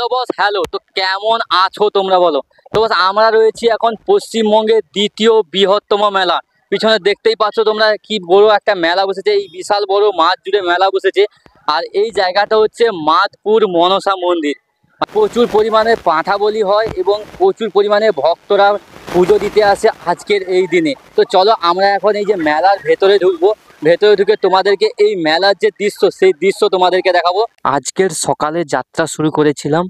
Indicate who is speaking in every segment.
Speaker 1: Hello boss, hello. তো কেমন আছো তোমরা বলো? তো বস, আমরা রয়েছি এখন পশ্চিমবঙ্গের দ্বিতীয় বৃহত্তম মেলা। পিছনে দেখতেই পাচ্ছ তোমরা কি বড় একটা মেলা বসেছে, এই বিশাল বড় মাঠ জুড়ে মেলা বসেছে। আর এই জায়গাটা হচ্ছে মাধপুর মনসা মন্দির। প্রচুর পরিমাণে পাঁঠা বলি হয় এবং প্রচুর পরিমাণে ভক্তরা পুজো দিতে আসে আজকের এই দিনে। তো চলো আমরা এখন এই যে মেলার ভেতরে ঢুকবো, ভেতরে ঢুকে তোমাদেরকে এই মেলার যে দৃশ্য সেই দৃশ্য তোমাদেরকে দেখাবো। আজকের সকালে যাত্রা শুরু করেছিলাম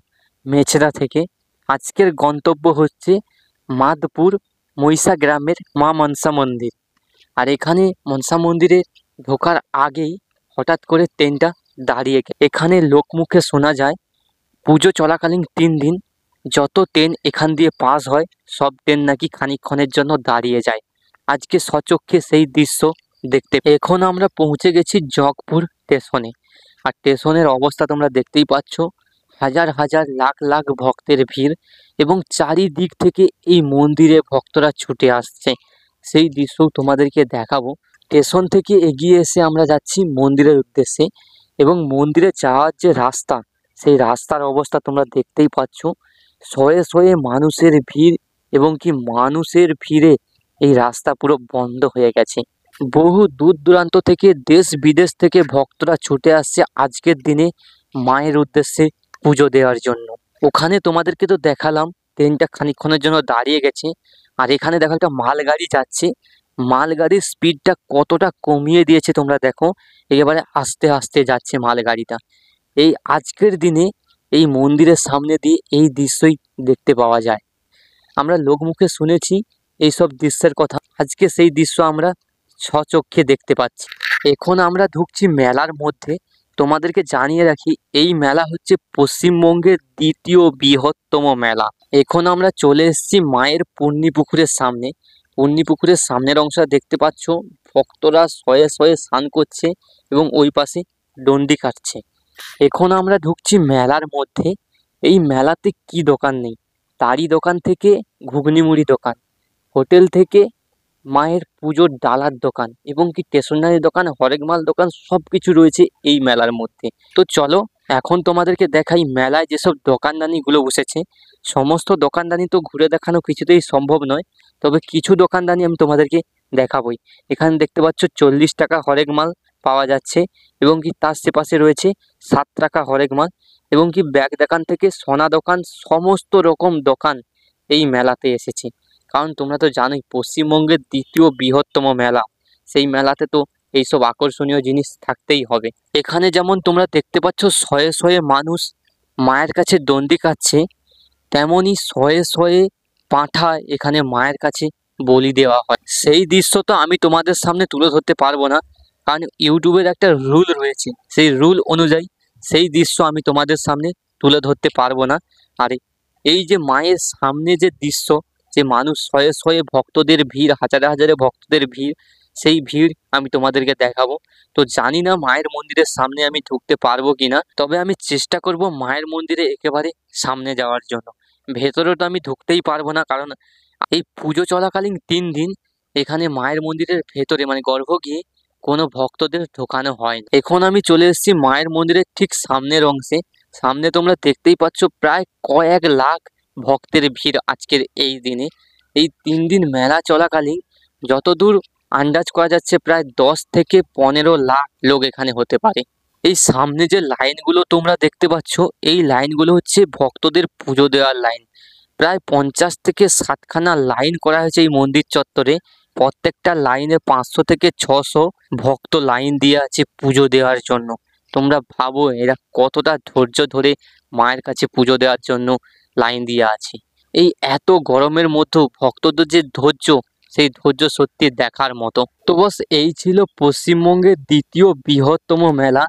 Speaker 1: মেচেদা থেকে। আজকের গন্তব্য হচ্ছে মাধপুর মইসা গ্রামের মা মনসা মন্দির। আর এখানে মনসা মন্দিরে ঢোকার আগেই হঠাৎ করে ট্রেনটা দাঁড়িয়ে গেছে। এখানে লোকমুখে শোনা যায় পুজো চলাকালীন 3 দিন যত ট্রেন এখান দিয়ে পাস হয় সব ট্রেন নাকি খানিকক্ষণের জন্য দাঁড়িয়ে যায়। আজকে সচক্ষে সেই দৃশ্য দেখতে। এখন আমরা পৌঁছে গেছি জগপুর স্টেশনে। আর স্টেশনের অবস্থা তোমরা দেখতেই পাচ্ছ, হাজার হাজার লাখ লাখ ভক্তের ভিড় এবং চারিদিক থেকে এই মন্দিরে ভক্তরা ছুটে আসছে। সেই দৃশ্য তোমাদেরকে দেখাবো। স্টেশন থেকে এগিয়ে এসে আমরা যাচ্ছি মন্দিরের উদ্দেশ্যে এবং মন্দিরে যাওয়ার যে রাস্তা, সেই রাস্তার অবস্থা তোমরা দেখতেই পাচ্ছ। শয়ে শয়ে মানুষের ভিড় এবং কি মানুষের ভিড়ে এই রাস্তা পুরো বন্ধ হয়ে গেছে। বহু দূর দূরান্ত থেকে দেশ বিদেশ থেকে ভক্তরা ছুটে আসছে আজকের দিনে মায়ের উদ্দেশ্যে পুজো দেওয়ার জন্য। ওখানে তোমাদেরকে তো দেখালাম ট্রেনটা খানিকক্ষণের জন্য দাঁড়িয়ে গেছে। আর এখানে দেখো একটা মালগাড়ি যাচ্ছে। মালগাড়ির স্পিডটা কতটা কমিয়ে দিয়েছে তোমরা দেখো, একেবারে আস্তে আস্তে যাচ্ছে মালগাড়িটা। এই আজকের দিনে এই মন্দিরের সামনে দিয়ে এই দৃশ্যই দেখতে পাওয়া যায়। আমরা লোকমুখে শুনেছি এইসব দৃশ্যের কথা, আজকে সেই দৃশ্য আমরা স্বচক্ষে দেখতে পাচ্ছি। এখন আমরা ঢুকছি মেলার মধ্যে। তোমাদেরকে জানিয়ে রাখি এই মেলা হচ্ছে পশ্চিমবঙ্গের দ্বিতীয় বৃহত্তম মেলা। এখন আমরা চলে এসেছি মায়ের পূর্ণি পুকুরের সামনে। পূর্ণি পুকুরের সামনের অংশ দেখতে পাচ্ছ, ভক্তরা শয়ে শয়ে স্নান করছে এবং ওই পাশে ডন্ডি কাটছে। এখন আমরা ঢুকছি মেলার মধ্যে। এই মেলাতে কি দোকান নেই, তারই দোকান থেকে ঘুগনি মুড়ি দোকান, হোটেল থেকে মায়ের পুজোর ডালার দোকান এবং কি স্টেশনারি দোকান, হরেক মাল দোকান, সব কিছু রয়েছে এই মেলার মধ্যে। তো চলো এখন তোমাদেরকে দেখাই মেলায় যেসব দোকানদানিগুলো বসেছে। সমস্ত দোকানদানি তো ঘুরে দেখানো কিছুতেই সম্ভব নয়, তবে কিছু দোকানদানি আমি তোমাদেরকে দেখাবই। এখানে দেখতে পাচ্ছ 40 টাকা হরেক মাল পাওয়া যাচ্ছে এবং কি তার পাশে রয়েছে 7 টাকা হরেক মাল এবং কি ব্যাগ দোকান থেকে সোনা দোকান, সমস্ত রকম দোকান এই মেলাতে এসেছে। কারণ তোমরা তো জানোই পশ্চিমবঙ্গের দ্বিতীয় বৃহত্তম মেলা, সেই মেলাতে তো এইসব আকর্ষণীয় জিনিস থাকতেই হবে। এখানে যেমন তোমরা দেখতে পাচ্ছ শয়ে শয়ে মানুষ মায়ের কাছে দণ্ডি কাটছে, তেমনই শয়ে শয়ে পাঁঠা এখানে মায়ের কাছে বলি দেওয়া হয়। সেই দৃশ্য তো আমি তোমাদের সামনে তুলে ধরতে পারবো না, কারণ ইউটিউবের একটা রুল রয়েছে, সেই রুল অনুযায়ী সেই দৃশ্য আমি তোমাদের সামনে তুলে ধরতে পারবো না। আর এই যে মায়ের সামনে যে দৃশ্য, যে মানুষ শয়ে শয়ে ভক্তদের ভিড়, হাজারে হাজারে ভক্তদের ভিড়, সেই ভিড় আমি তোমাদেরকে দেখাবো। তো জানি না মায়ের মন্দিরের সামনে আমি ঢুকতে পারবো কিনা, তবে আমি চেষ্টা করব মায়ের মন্দিরে একেবারে সামনে যাওয়ার জন্য। ভেতরে তো আমি ঢুকতেই পারবো না, কারণ এই পুজো চলাকালীন 3 দিন এখানে মায়ের মন্দিরের ভেতরে মানে গর্ভগৃহে কোনো ভক্তদের ঢোকানো হয় না। এখন আমি চলে এসেছি মায়ের মন্দিরের ঠিক সামনের অংশে। সামনে তোমরা দেখতেই পাচ্ছ প্রায় কয়েক লাখ ভক্তের ভিড় আজকের এই দিনে। এই 3 দিন মেলা চলাকালীন যতদূর আন্দাজ করা যাচ্ছে প্রায় 10 থেকে 15 লাখ লোক এখানে হতে পারে। এই সামনে যে লাইনগুলো তোমরা দেখতে পাচ্ছ, এই লাইনগুলো হচ্ছে ভক্তদের পুজো দেওয়ার লাইন। প্রায় 50 থেকে 60খানা লাইন করা হয়েছে এই মন্দির চত্বরে। প্রত্যেকটা লাইনে 500 থেকে 600 ভক্ত লাইন দিয়ে আছে পুজো দেওয়ার জন্য। তোমরা ভাবো এরা কতটা ধৈর্য ধরে মায়ের কাছে পুজো দেওয়ার জন্য লাইন দিয়ে আছে। এই এত গরমের মধ্যেও ভক্তদের যে ধৈর্য, সেই ধৈর্য সত্যি দেখার মতো। তো বস, এই ছিল পশ্চিমবঙ্গের দ্বিতীয় বৃহত্তম মেলা।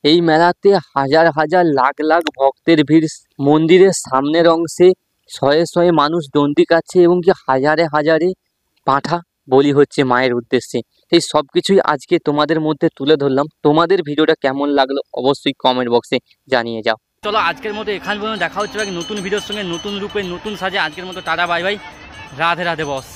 Speaker 1: এই মেলাতে হাজার হাজার লাখ লাখ ভক্তের ভিড়। মন্দিরের সামনের অংশে শয়ে শয়ে মানুষ দণ্ডি কাটছে এবং কি হাজারে হাজারে পাঁঠা বলি হচ্ছে মায়ের উদ্দেশ্যে। এই সব কিছুই আজকে তোমাদের মধ্যে তুলে ধরলাম। তোমাদের ভিডিওটা কেমন লাগলো অবশ্যই কমেন্ট বক্সে জানিয়ে যাও। চলো আজকের মতো এখান পর্যন্ত, দেখা হচ্ছে নতুন ভিডিওর সঙ্গে, নতুন রূপে, নতুন সাজে। আজকের মতো ta-ta, bye bye, Radhe Radhe বস।